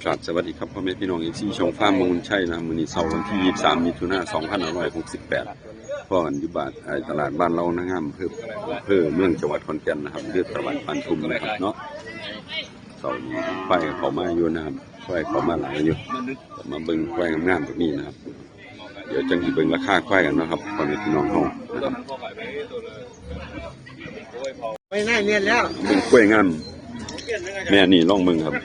ครับสวัสดีครับพ่อแม่พี่น้องที่ช่องฟาร์มมูลชัยนะมื้อนี้เสาร์วันที่23มิถุนายน2568พ่อกันอยู่บ้านตลาดบ้านเรานะงามเพื่อเมืองจังหวัดขอนแก่นนะครับเลือดตะวันปานทุ่มนะครับเนาะเสาร์นี้ไฟเขามาอยู่นะครับไฟเขามาหลายอยู่มาเบิ่งไฟงามๆแบบนี้นะครับเดี๋ยวจังสิเบิ่งราคาไฟกันนะครับพ่อแม่พี่น้องเฮานะครับไม่น่าเนียนแล้วเบิ่งกล้วยงามแม่นี่ลองเบิ่งครับ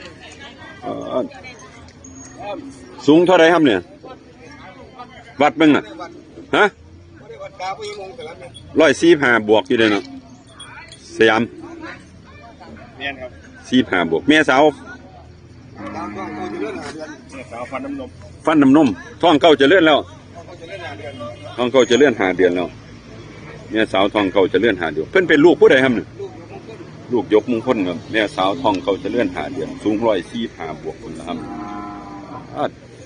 สูงเท่าไรครับเนี่ยวัดเบิ่งน่ะฮะ145บวกอยู่เลยเนาะสยาม45บวกแม่สาวฟันน้ำนมท้องเก่าจะเลื่อนแล้วท้องเก่าจะเลื่อน5 เดือนแล้วแม่สาวท้องเก่าจะเลื่อน5 เดือนเพิ่นเป็นลูกผู้ใดครับเนี่ยลูกยกมงคลครับแม่สาวท้องเก่าจะเลื่อน5 เดือนสูง145บวกคนนะครับ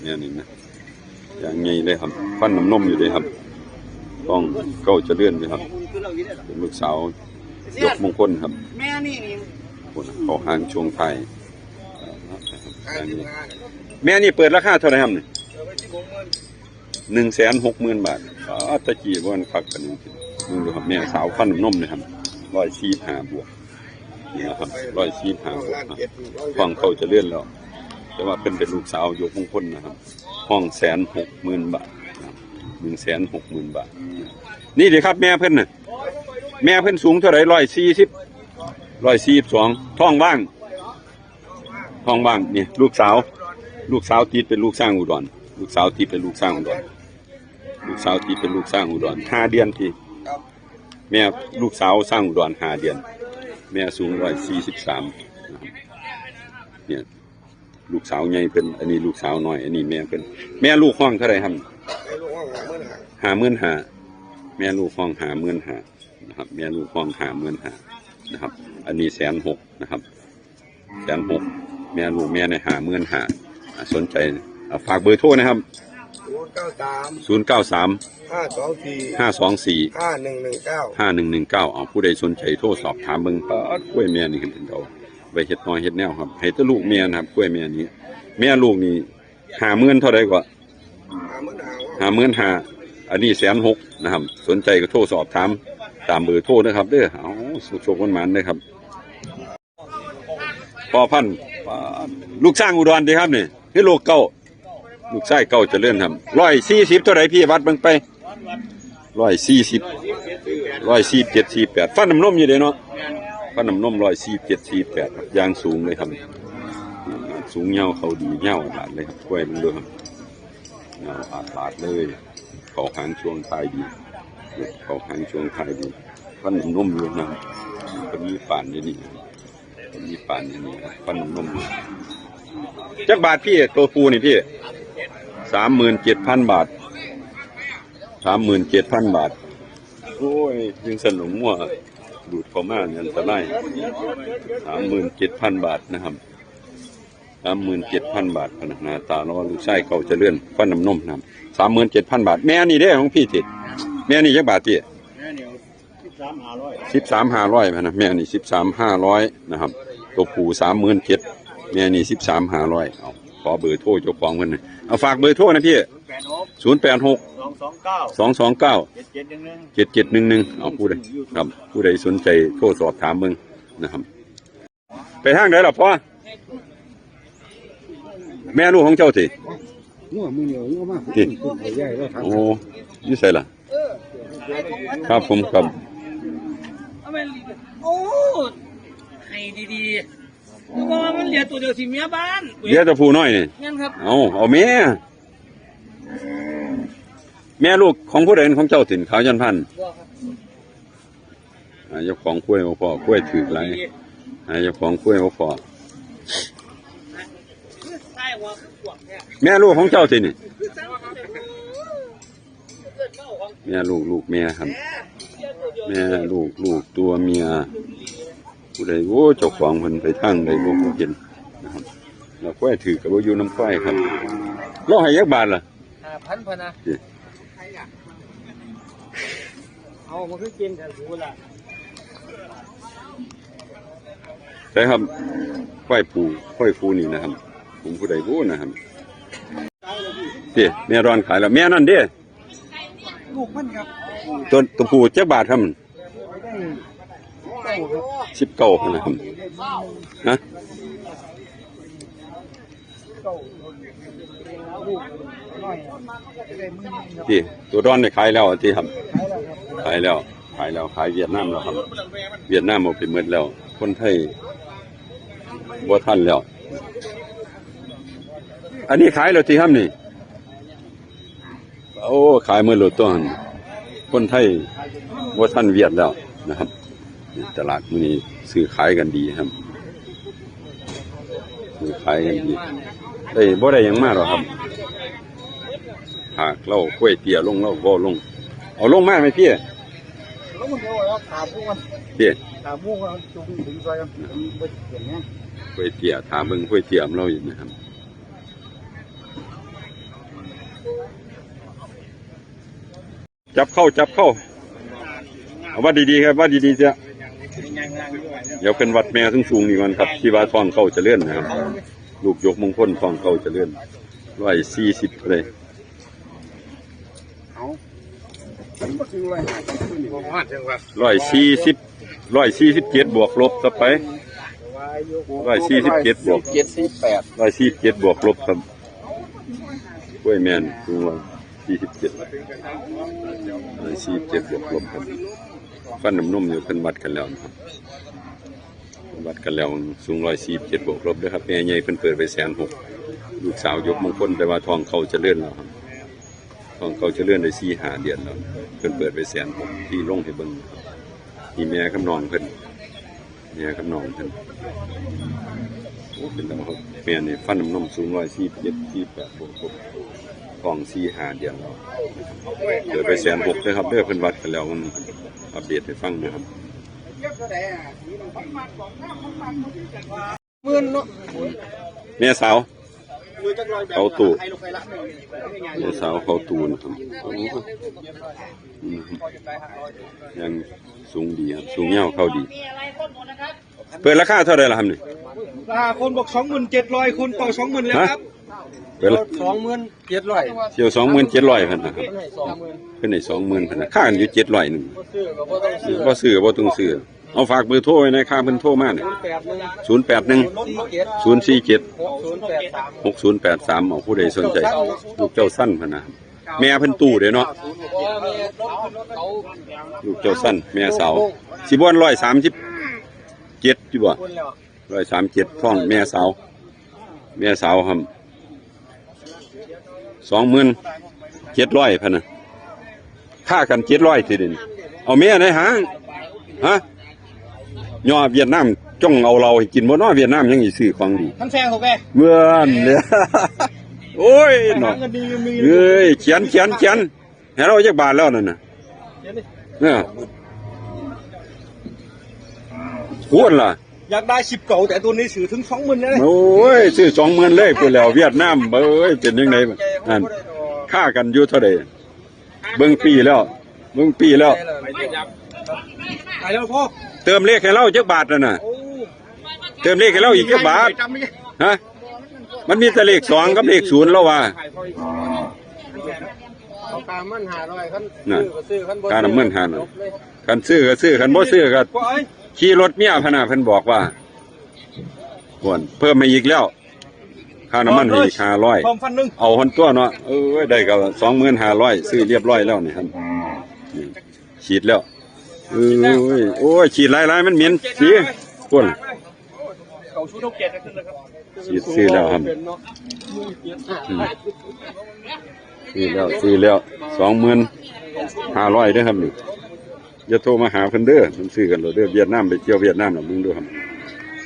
เนี่ยนี่นะอย่างไงเลยครับฟันน้ำนมอยู่เลยครับต้องเก่าจะเลื่อนเลยครับเป็นลูกสาวยกมงคลครับแม่นี่คนเขาหางช่วงไทยแม่นี่เปิดราคาเท่าไหร่ครับเนี่ย160,000 บาทตะกี้วันคักกันนึงดูครับแม่สาวฟันน้ำนมเลยครับ145บวกนี่นะครับ145บวกนะฟังเขาจะเลื่อนแล้วแต่ว่าเป็นลูกสาวยกมงคลนะครับห้อง160,000 บาท160,000 บาทนี่ดีครับแม่เพิ่นน่ะแม่เพิ่นสูงเท่าไหร่142ท้องว่างนี่ลูกสาวติดเป็นลูกสร้างอุดรลูกสาวติดเป็นลูกสร้างอุดร5 เดือนพี่แม่ลูกสาวสร้างอุดร5 เดือนแม่สูง143เนี่ยลูกสาวใหญ่เป็นอันนี้ลูกสาวน้อยอันนี้แม่เป็นแม่ลูกห้องเท่าไหร่ครับ50,000แม่ลูกห้อง50,000นะครับแม่ลูกห้อง50,000นะครับอันนี้160,000นะครับ160,000แม่ลูกแม่ใน50,000สนใจฝากเบอร์โทรนะครับ093 524 5119ผู้ใดสนใจโทรสอบถามเบิ่งกล้วยแม่นี่กันเราไปเฮ็ดน้อยเฮ็ดแนวครับให้แต่ลูกแม่นะครับกล้วยแม่นี้แม่ลูกนี่50,000เท่าใดกว่า55,000อันนี้160,000นะครับสนใจก็โทรสอบถามตามเบอร์โทรนะครับเด้อเอาสุขๆมันๆเด้อครับพอพันลูกสร้างอุดรดีครับนี่คือลูกเก่าลูกชายเก่าจะเลื่อนครับ140เท่าไหร่พี่วัดเบิ่งไป140 147 48ฟันน้ำนมอยู่เด้เนาะฟันน้ำนม147 48ยางสูงเลยครับสูงเงาเขาดีเงาอาดเลยครับกล้วยมันด้วยครับเงาอาดเลยเขาหางช่วงท้ายดีฟันน้ำนมอยู่นะก็มีป่านอยู่นี่ฟันน้ำนมจักบาทพี่ตัวปูนี่พี่37,000 บาท37,000 บาทโอ้ยยังสนุกมั่วดูดเข้ามาเนี่ยอันตราย37,000 บาทนะครับ37,000 บาทพนักงานตาล้อลูกชายเก่าจะเลื่อนฟันน้ำนมนะครับ37,000 บาทแม่นี่เด้ของพี่ติดแม่นี่จักบาทพี่13,500นะแม่นี่13,500นะครับตัวผู้37,000แม่นี่13,500เอาขอเบอร์โทรเจ้าของเพิ่นเอาฝากเบอร์โทรนะพี่086 229 7711เอาผู้ใดครับผู้ใดสนใจโทรสอบถามเบิ่งนะครับไปทางไหนล่ะพ่อแม่ลูกของเจ้าสิโอ้ยี่ใส่ล่ะครับผมครับโอ้ให้ดีๆเพราะว่ามันเหลือตัวเดียวสิเมียบ้านเหลือแต่ผู้น้อยนี่งั้นครับเอาแม่ลูกของผู้ใดของเจ้าถิ่นขาวยันพันเจ้าของกล้วยพ่อกล้วยถือไรเจ้าของกล้วยพ่อแม่ลูกของเจ้าถิ่นนี่แม่ลูกแม่ครับแม่ลูกตัวเมียผู้ใดโอ้เจ้าของเพิ่นไปทั้งใดบ่เห็นนะครับแล้วกล้วยถือกับว่าอยู่น้ำกล้วยครับเราให้ยักบาทล่ะ5,000พนะเอามาคือกินกันหูล่ะใช่ครับกล้วยผูนี่นะครับ ผมผู้ใดรู้นะครับเด้แม่ร้อนขายแล้วแม่นั่นเด้ ลูกมันครับ ตัวผู้จักบาทครับ ได้19นะครับฮะ ลูกน้อยได้มือครับ ที่ตัวร้อนได้ขายแล้วที่ครับ ขายแล้วครับ ขายแล้วขายเวียดนามแล้วครับ เวียดนามเอาไปหมดแล้ว คนไทยบ่ทันแล้ว อันนี้ขายแล้วที่ครับนี่โอ้ขายหมดแล้วตัวนั้นคนไทยบ่ทันเวียดแล้วนะครับตลาดมื้อนี้ซื้อขายกันดีครับซื้อขายกันดีได้บ่ได้หยังมากหรอกครับหากเรากล้วยเตี๋ยลงเราบ่ลงเอาลงมาไหมพี่ แล้วมันเดี๋ยวเราขาพุ่งมัน พี่ ขาพุ่งมันจุงถึงซอยมันเปิดอย่างเงี้ย กล้วยเตี๋ยถามเบิ่งกล้วยเตี๋ยมเราอยู่นะครับจับเข้าเอาว่าดีๆครับว่าดีๆจ้ะเดี๋ยวเป็นวัดแม่สูงๆนี่ก่อนครับที่ว่าทองเข้าเจะเลื่อนนะครับลูกยกมงคลทองเข้าเจะเลื่อน140เลย เอาผมก็ซื้อไว้ผมว่าจังหวะ 147บวกลบต่อไป147บวก 748 147บวกลบครับกล้วยแม่นสูง147 147บวกลบครับฟันน้ำนมอยู่เพิ่นวัดกันแล้วนะครับวัดกันแล้วสูง147บวกลบด้วยครับแม่ใหญ่เพิ่นเปิดไป160,000ลูกสาวยกมงคลแต่ว่าทองเขาเจะเลื่อนแล้วครับทองเขาเจะเลื่อนได้4-5 เดือนแล้วเพิ่นเปิดไป160,000ที่ลงให้เบิ่งครับนี่แม่กับน้องเพิ่นแม่กับน้องเพิ่นโอ้เป็นแล้วครับแม่นี่ฟันน้ำนมสูง147 48บวกลบทอง4-5 เดือนแล้วเปิดไป160,000เลยครับเด้อเพิ่นวัดกันแล้วมันอัปเดตให้ฟังนะครับ หมื่นเนาะ แม่สาว มือจักรอยแบบ เขาตู่ ไทยลงไปละ แม่สาวเขาตูนะครับยังสูงดีครับสูงเงาวเข้าดี เปิดราคาเท่าไหร่ล่ะครับนี่ คนบอก27,000คนต่อ20,000แล้วครับ เปิดละ 27,000 เที่ยว27,000พันนะครับขึ้นใน20,000พันนะค่ากันอยู่700นึง ซื้อก็บ่ต้องซื้อ บ่ซื้อก็บ่ต้องซื้อเอาฝากเบอร์โทรไว้ในค่าเพิ่นโทรมาเนี่ย081 047 6083เอาผู้ใดสนใจลูกเจ้าสั้นพันนะแม่เพิ่นตู้เด้เนาะลูกเจ้าสั้นแม่สาวสิบ่137อยู่บ่137ท้องแม่สาวครับ27,000พันนะค่ากัน700ทีเดียวนี่เอาแม่ในหางฮะย่อเวียดนามจ้องเอาเราให้กินบ่เนาะเวียดนามยังสิซื้อของดี ท่านแซงถูกแก เมื่อนเนี่ย โอ้ยเนาะ เงินดีมี เอ้ยเขียนให้เราจักบาทแล้วนั่นน่ะเนี่ยพูดล่ะ อยากได้10เก่าแต่ตัวนี้ซื้อถึง20,000แล้ว โอ้ยซื้อ20,000เลยพูดแล้วเวียดนามเอ้ยเป็นยังไงนั่นค่ากันอยู่เท่าใดเบิ่งปีแล้ว ขายแล้วพ่อ เติมเลขให้เราจักบาทแล้วน่ะ โอ้ เติมเลขให้เราอีกจักบาทฮะมันมีแต่เลข2กับเลข0แล้วว่า เอาตามมัน500คัน น่ะ ซื้อคันบ่ ค่าน้ำมัน500คันซื้อก็ซื้อคันบ่ซื้อก็ พ่อเอ้ย ขี่รถเมียพะนาเพิ่นบอกว่าควรเพิ่มมาอีกแล้วค่าน้ำมันให้อีก พร้อมฟันหนึง 500เอาหนตัวเนาะได้ก็ 25,000ซื้อเรียบร้อยแล้วนี่ครับนี่ฉีดแล้วโอ้ยฉีดหลายๆมันเหม็นสิควร เก่าชุดเท่าเกียรติขึ้นเลยครับ ฉีดซื้อแล้วครับซื้อแล้ว 25,000เด้อครับนี่อย่าโทรมาหาเพิ่นเด้อมันซื้อกันแล้วเด้อเวียดนามไปเที่ยวเวียดนามน่ะมึงดูครับ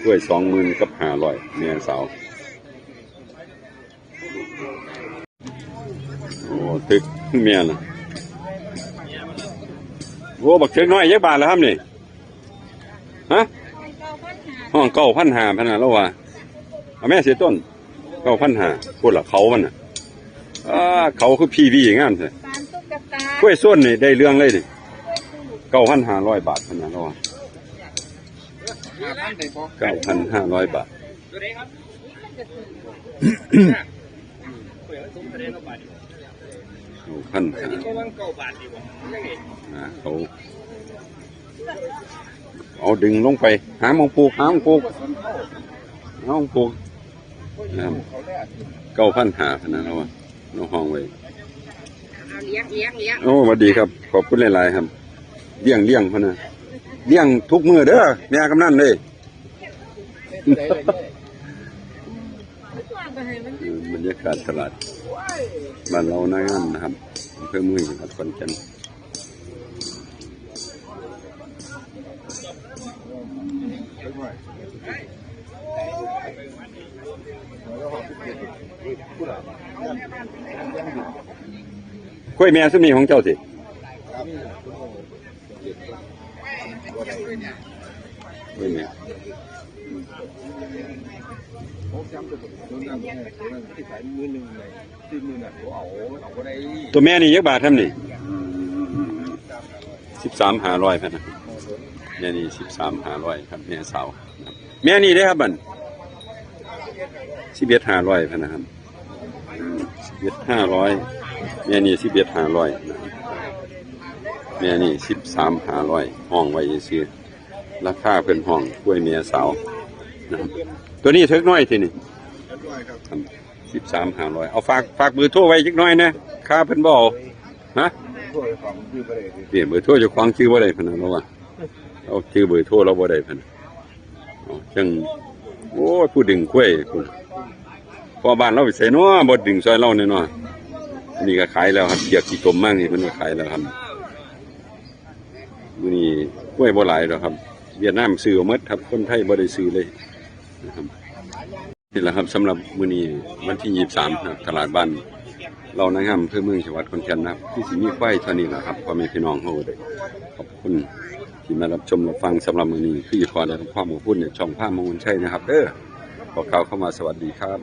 ด้วย20,000กับ500แม่สาวโอ้ตึกแม่น่ะโอ้บักเชิงน้อยยักบาทแล้วครับนี่ฮะห้อง9,500พะนะแล้วว่าเอาแม่เสียต้น9,500พูดละเขามันน่ะเขาคือพีวีงามใช่กล้วยส้นนี่ได้เรื่องเลยดิ9,500 บาทพะนะแล้วว่า9,500 บาท พันหา ก็วังเก้าบาทดีกว่ายังไง เขาเอาดึงลงไปหามองปลูกนะครับ9,500พนันเอาน้องห้องไว้ เลี้ยง โอ้สวัสดีครับขอบคุณหลายๆครับเลี้ยงพะนะเลี้ยงทุกมื้อเด้อแม่กำนันเลยบรรยากาศตลาดบ้านเราหน้างานนะครับอำเภอเมืองจังหวัดขอนแก่นกล้วยแม่ซึ่งมีของเจ้าสิกล้วยแม่ตัวแม่นี่ยักบาททำนี่13,500พันนะแม่นี่13,500ครับแม่สาวครับแม่นี่ได้ครับบัน11,500พันนะครับ11,500แม่นี่11,500นะครับแม่นี่13,500ห้องไว้ซื้อราคาเพิ่นห้องกล้วยแม่สาวนะครับตัวนี้เทิกน้อยทีนี่13,500เอาฝากเบอร์โทรไว้จักหน่อยนะค่าเพิ่นบ่เอาฮะเปลี่ยนเบอร์โทรเจ้าของชื่อบ่ได้พุ่นน่ะเราว่าเอาชื่อเบอร์โทรเราบ่ได้พุ่นเอาจังโอ้ยผู้ดึงกล้วยพุ่นพอบ้านเราไปใส่เนาะบ่ดึงซอยเราแน่เนาะอันนี้ก็ขายแล้วครับเกียกกี่ตมมากนี่เพิ่นก็ขายแล้วครับมื้อนี้กล้วยบ่หลายดอกครับเวียดนามซื้อเอาหมดครับคนไทยบ่ได้ซื้อเลยนะครับนี่แหละครับสำหรับมื้อนี้วันที่23ครับตลาดบ้านเรานะครับอำเภอเมืองจังหวัดขอนแก่นนะครับที่สิมีควายเท่านี้แหละครับพ่อแม่พี่น้องเฮาได้ขอบคุณที่มารับชมรับฟังสำหรับมื้อนี้คือขอได้รับความขอบคุณในช่องภาพมงคลชัยนะครับเด้อขอกล่าวเข้ามาสวัสดีครับ